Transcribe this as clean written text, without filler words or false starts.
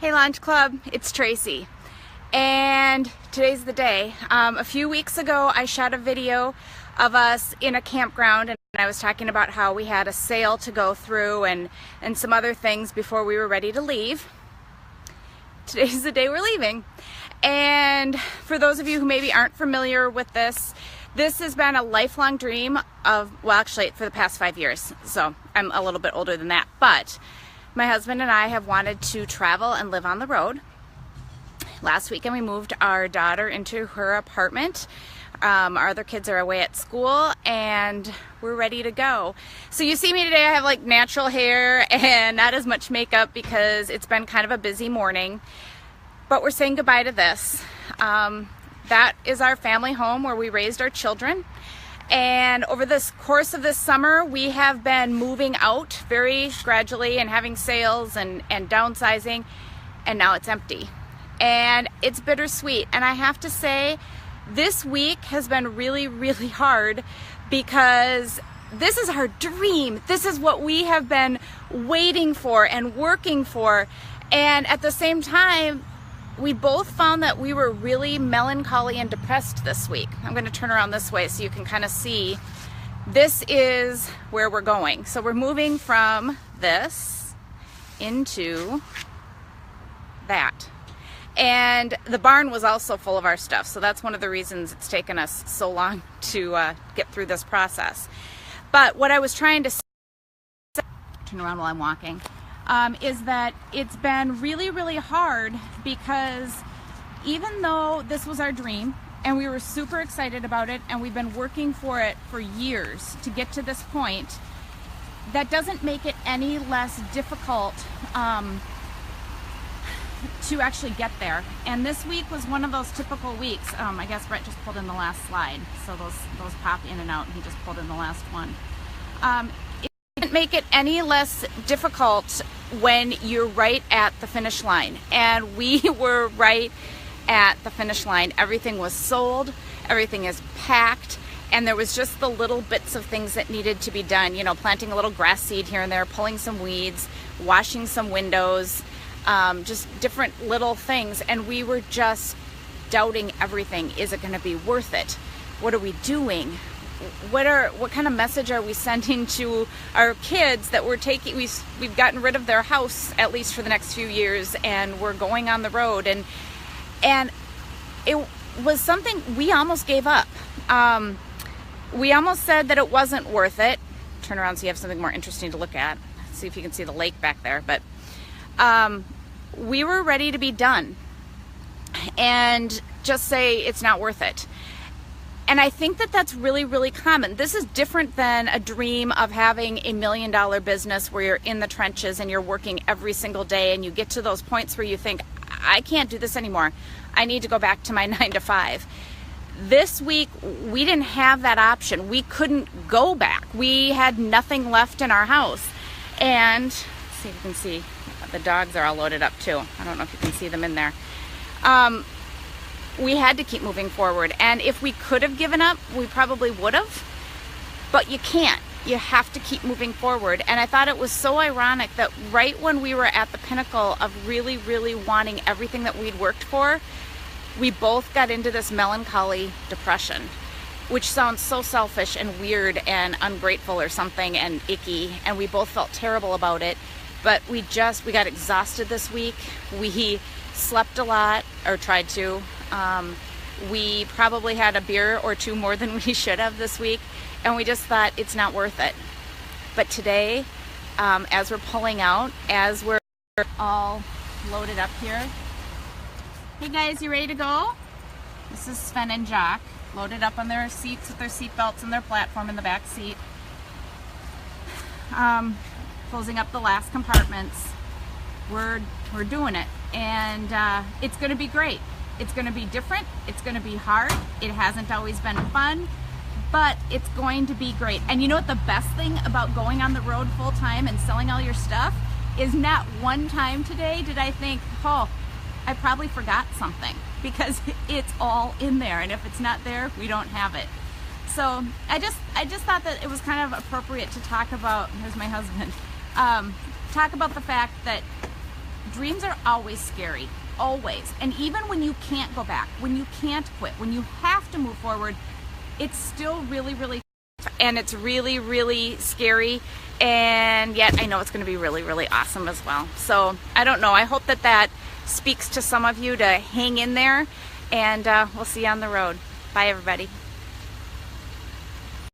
Hey Launch Club, it's Tracy, and today's the day. A few weeks ago I shot a video of us in a campground, and I was talking about how we had a sale to go through and some other things before we were ready to leave. Today's the day we're leaving, and for those of you who maybe aren't familiar with this has been a lifelong dream of, well, actually for the past 5 years, so I'm a little bit older than that, but my husband and I have wanted to travel and live on the road. Last weekend we moved our daughter into her apartment. Our other kids are away at school and we're ready to go. So you see me today, I have like natural hair and not as much makeup because it's been kind of a busy morning. But we're saying goodbye to this. That is our family home where we raised our children. And over this course of this summer, we have been moving out very gradually and having sales and downsizing, and now it's empty. And it's bittersweet. And I have to say, this week has been really, really hard because this is our dream. This is what we have been waiting for and working for. And at the same time, we both found that we were really melancholy and depressed this week. I'm going to turn around this way so you can kind of see. This is where we're going. So we're moving from this into that. And the barn was also full of our stuff. So that's one of the reasons it's taken us so long to get through this process. But what I was trying to say, turn around while I'm walking, is that it's been really, really hard because even though this was our dream and we were super excited about it and we've been working for it for years to get to this point, that doesn't make it any less difficult to actually get there. And this week was one of those typical weeks. I guess Brett just pulled in the last slide, so those pop in and out, and he just pulled in the last one. It didn't make it any less difficult when you're right at the finish line, and we were right at the finish line. Everything was sold, everything is packed, and there was just the little bits of things that needed to be done, you know, planting a little grass seed here and there, pulling some weeds, washing some windows, just different little things. And we were just doubting everything. Is it going to be worth it? What are we doing? What kind of message are we sending to our kids that we're taking? We've gotten rid of their house at least for the next few years, and we're going on the road, and it was something we almost gave up. We almost said that it wasn't worth it. Turn around so you have something more interesting to look at. See if you can see the lake back there. But we were ready to be done and just say it's not worth it. And I think that that's really, really common. This is different than a dream of having $1 million business where you're in the trenches and you're working every single day and you get to those points where you think, I can't do this anymore. I need to go back to my 9 to 5. This week, we didn't have that option. We couldn't go back. We had nothing left in our house. And let's see if you can see, the dogs are all loaded up too. I don't know if you can see them in there. We had to keep moving forward, and if we could have given up, we probably would have, but you can't. You have to keep moving forward. And I thought it was so ironic that right when we were at the pinnacle of really, really wanting everything that we'd worked for, we both got into this melancholy depression, which sounds so selfish and weird and ungrateful or something and icky, and we both felt terrible about it. But we got exhausted this week. We slept a lot, or tried to. We probably had a beer or two more than we should have this week, and we just thought it's not worth it. But today, as we're pulling out, as we're all loaded up here, hey guys, you ready to go? This is Sven and Jock, loaded up on their seats with their seat belts and their platform in the back seat. Closing up the last compartments. We're doing it, and it's going to be great. It's going to be different. It's going to be hard. It hasn't always been fun, but it's going to be great. And you know what the best thing about going on the road full time and selling all your stuff is? Not one time today did I think, oh, I probably forgot something, because it's all in there, and if it's not there, we don't have it. So I just thought that it was kind of appropriate to talk about, here's my husband, talk about the fact that dreams are always scary, always. And even when you can't go back, when you can't quit, when you have to move forward, it's still really, really tough, and it's really, really scary. And yet I know it's going to be really, really awesome as well. So I don't know. I hope that that speaks to some of you to hang in there, and we'll see you on the road. Bye, everybody.